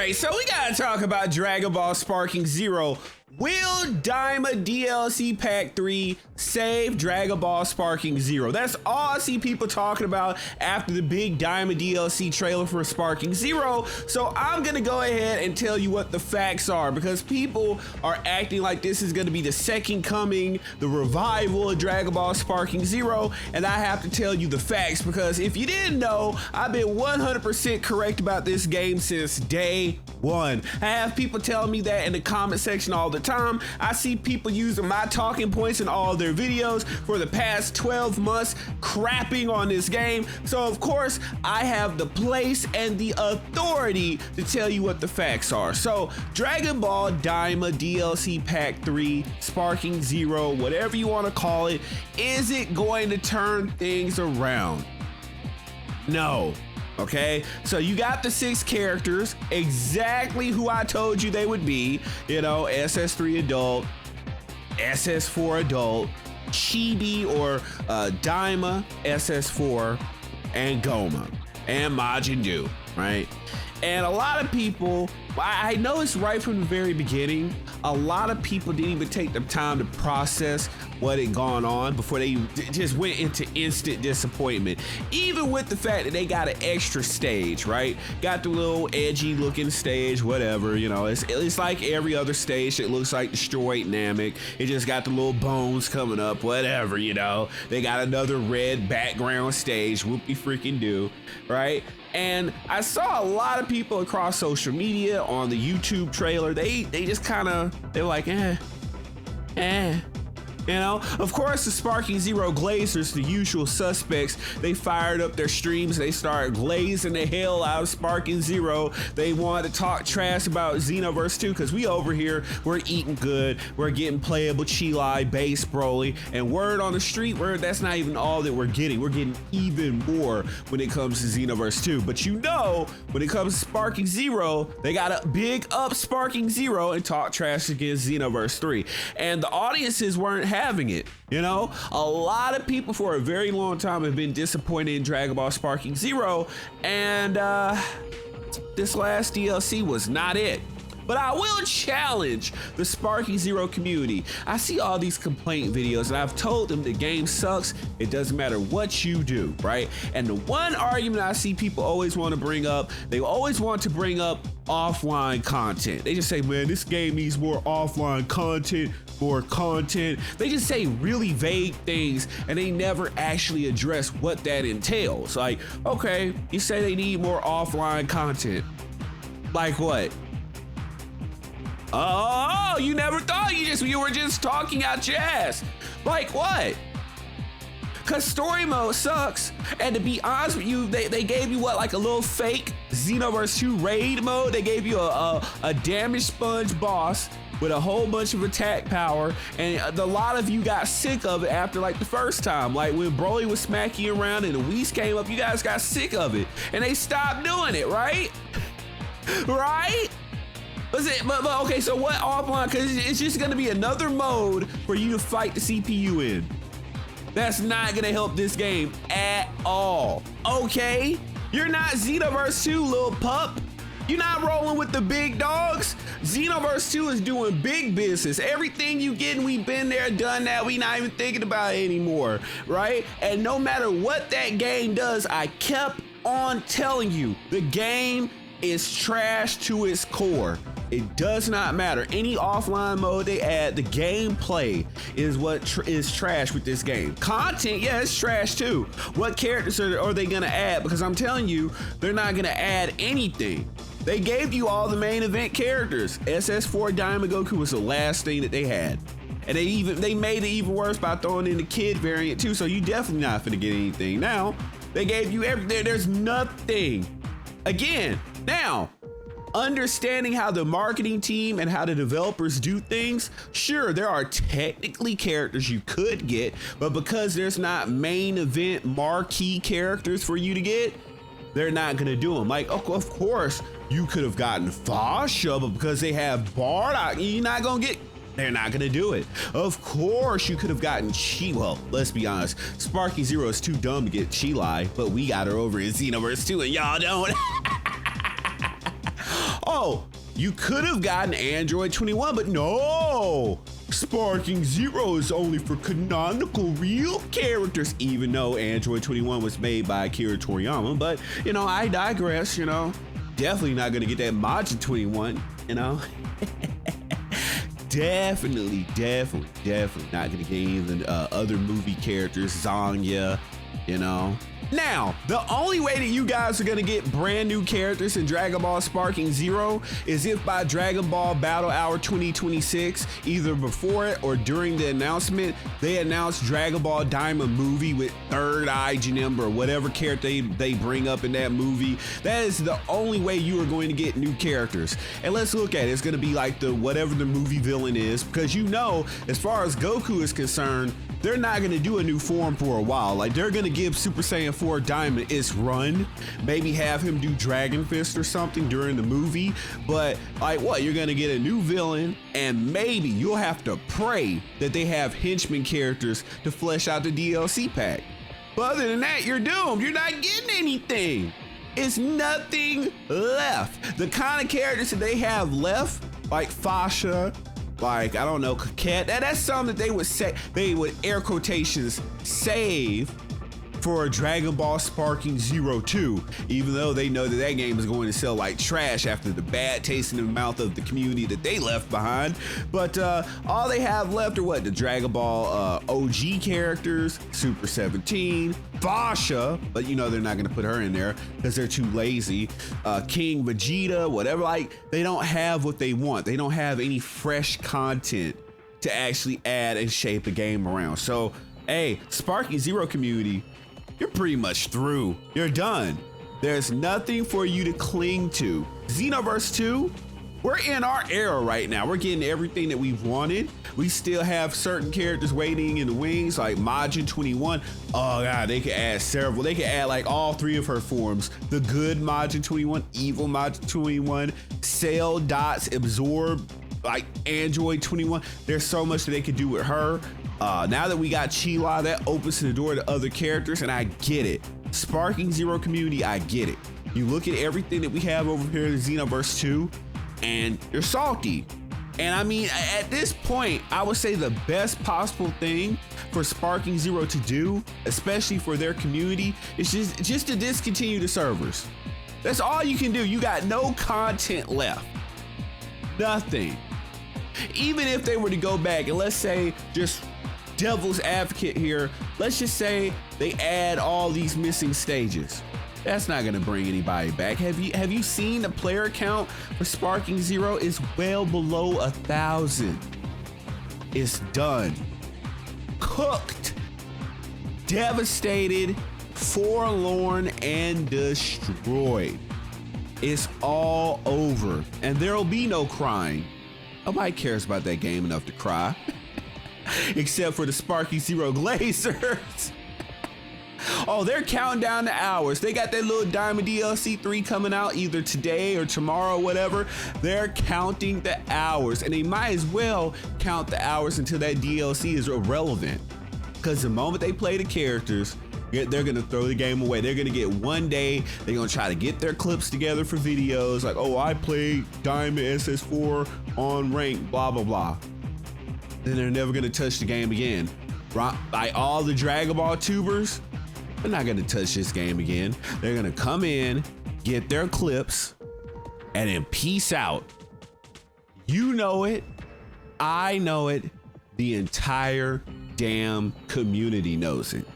Alright, so we gotta talk about Dragon Ball Sparking Zero. Will Daima DLC Pack 3 save Dragon Ball Sparking Zero? That's all I see people talking about after the big Daima DLC trailer for Sparking Zero. So I'm gonna go ahead and tell you what the facts are, because people are acting like this is gonna be the second coming, the revival of Dragon Ball Sparking Zero, and I have to tell you the facts, because if you didn't know, I've been 100% correct about this game since day one. I have people telling me that in the comment section all the time. I see people using my talking points in all their videos for the past 12 months crapping on this game. So of course I have the place and the authority to tell you what the facts are. So Dragon Ball Daima DLC Pack 3, Sparking Zero, whatever you want to call it, is it going to turn things around? No. Okay, so you got the 6 characters, exactly who I told you they would be. You know, SS3 adult, SS4 adult, Chibi or Daima, SS4, and Goma, and Majin Buu, right? And a lot of people, I noticed right from the very beginning, a lot of people didn't even take the time to process what had gone on before they just went into instant disappointment. Even with the fact that they got an extra stage, right? Got the little edgy looking stage, whatever, you know, it's like every other stage that looks like Destroyed Namek. It just got the little bones coming up, whatever, you know. They got another red background stage, whoopie freaking do, right? And I saw a lot of people across social media on the YouTube trailer, they just kind of, they're like, you know, of course, the Sparking Zero Glazers, the usual suspects, they fired up their streams. They started glazing the hell out of Sparking Zero. They wanted to talk trash about Xenoverse 2 because we over here, we're eating good. We're getting playable Chilai, base Broly, and word on the street, that's not even all that we're getting. We're getting even more when it comes to Xenoverse 2. But you know, when it comes to Sparking Zero, they got to big up Sparking Zero and talk trash against Xenoverse 3. And the audiences weren't having it, you know. A lot of people for a very long time have been disappointed in Dragon Ball Sparking Zero, and this last DLC was not it. But I will challenge the Sparking Zero community. I see all these complaint videos and I've told them the game sucks. It doesn't matter what you do, right? And the one argument I see people always want to bring up, they always want to bring up offline content. They just say, man, this game needs more offline content, more content. They just say really vague things and they never actually address what that entails. Like, okay, you say they need more offline content. Like what? Oh, you never thought, you were just talking out your ass. Like what? Cause story mode sucks. And to be honest with you, they gave you what, like a little fake Xenoverse 2 raid mode? They gave you a damage sponge boss with a whole bunch of attack power, and a lot of you got sick of it after like the first time. Like when Broly was smacking you around and the Whis came up, you guys got sick of it. And they stopped doing it, right? Right? But okay, so what offline? Because it's just gonna be another mode for you to fight the CPU in. That's not gonna help this game at all, okay? You're not Xenoverse 2, little pup. You're not rolling with the big dogs. Xenoverse 2 is doing big business. Everything you getting, we've been there, done that. We not even thinking about it anymore, right? And no matter what that game does, I kept on telling you, the game is trash to its core. It does not matter. Any offline mode they add, the gameplay is what is trash with this game. Content, yeah, it's trash too. What characters are they gonna add? Because I'm telling you, they're not gonna add anything. They gave you all the main event characters. SS4 Daima Goku was the last thing that they had. And they made it even worse by throwing in the kid variant too, so you definitely not gonna get anything. Now, they gave you everything. There's nothing. Again, now, understanding how the marketing team and how the developers do things, sure, there are technically characters you could get, but because there's not main event marquee characters for you to get, they're not gonna do them. Like, of course, you could have gotten Fasha, but because they have Bardock, you're not gonna get. They're not gonna do it. Of course, you could have gotten Chi. Well, let's be honest, Sparking Zero is too dumb to get Chilai, but we got her over in Xenoverse 2, and y'all don't. Oh, oh, you could have gotten Android 21, but no. Sparking Zero is only for canonical real characters, even though Android 21 was made by Akira Toriyama. But, you know, I digress, you know. Definitely not gonna get that Majin 21, you know. Definitely not gonna get any of the other movie characters, Zanya, you know. Now, the only way that you guys are gonna get brand new characters in Dragon Ball Sparking Zero is if by Dragon Ball Battle Hour 2026, either before it or during the announcement, they announce Dragon Ball Daima movie with Third Eye Janemba or whatever character they bring up in that movie. That is the only way you are going to get new characters. And let's look at it. It's gonna be like the whatever the movie villain is, because you know, as far as Goku is concerned, they're not gonna do a new form for a while. Like, they're gonna give Super Saiyan 4 Diamond its run, maybe have him do Dragon Fist or something during the movie, but like what, you're gonna get a new villain, and maybe you'll have to pray that they have henchman characters to flesh out the DLC pack. But other than that, you're doomed. You're not getting anything. It's nothing left. The kind of characters that they have left, like Fasha, like, I don't know, Coquette, that's something that they would say, they would air quotations save for Dragon Ball Sparking Zero 2, even though they know that that game is going to sell like trash after the bad taste in the mouth of the community that they left behind. But all they have left are what, the Dragon Ball OG characters, Super 17, Fasha, but you know they're not going to put her in there because they're too lazy, King Vegeta, whatever. Like, they don't have what they want. They don't have any fresh content to actually add and shape the game around. So hey, Sparking Zero community, you're pretty much through. You're done. There's nothing for you to cling to. Xenoverse 2, we're in our era right now. We're getting everything that we've wanted. We still have certain characters waiting in the wings, like Majin 21. Oh God, they could add several. They could add like all three of her forms. The good Majin 21, evil Majin 21, Cell, Dots, Absorb, like Android 21. There's so much that they could do with her. Now that we got Chila, that opens the door to other characters, and I get it. Sparking Zero community, I get it. You look at everything that we have over here in Xenoverse 2, and you're salty. And I mean, at this point, I would say the best possible thing for Sparking Zero to do, especially for their community, is just to discontinue the servers. That's all you can do. You got no content left. Nothing. Even if they were to go back and let's say, just devil's advocate here, let's just say they add all these missing stages. That's not gonna bring anybody back. Have you seen the player count for Sparking Zero? Is well below 1,000. It's done. Cooked. Devastated, forlorn, and destroyed. It's all over, and there'll be no crying. Nobody cares about that game enough to cry. Except for the Sparking Zero Glazers. Oh, they're counting down the hours. They got that little Diamond DLC 3 coming out either today or tomorrow, whatever. They're counting the hours, and they might as well count the hours until that DLC is irrelevant. Because the moment they play the characters, they're gonna throw the game away. They're gonna get one day, they're gonna try to get their clips together for videos, like, oh, I played Diamond SS4 on rank, blah, blah, blah. Then they're never gonna touch the game again. Like all the Dragon Ball tubers, they're not gonna touch this game again. They're gonna come in, get their clips, and then peace out. You know it, I know it, the entire damn community knows it.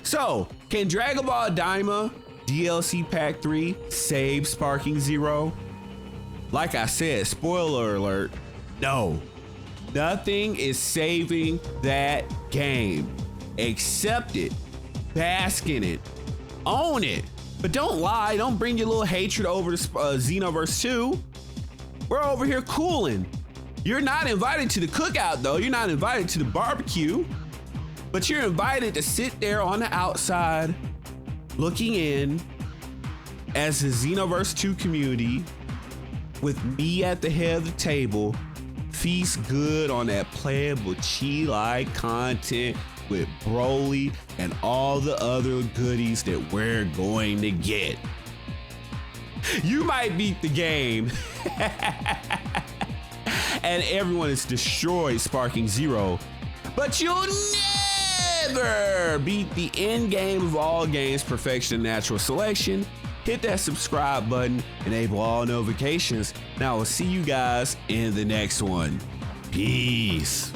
So, can Dragon Ball Daima DLC Pack 3 save Sparking Zero? Like I said, spoiler alert, no. Nothing is saving that game. Accept it, bask in it, own it. But don't lie, don't bring your little hatred over to Xenoverse 2. We're over here cooling. You're not invited to the cookout though, you're not invited to the barbecue. But you're invited to sit there on the outside, looking in as the Xenoverse 2 community with me at the head of the table, feast good on that playable chi-like content with Broly and all the other goodies that we're going to get. You might beat the game and everyone is destroyed, sparking 0, but you'll never beat the end game of all games, perfection, natural selection. Hit that subscribe button, enable all notifications. Now I'll see you guys in the next one. Peace.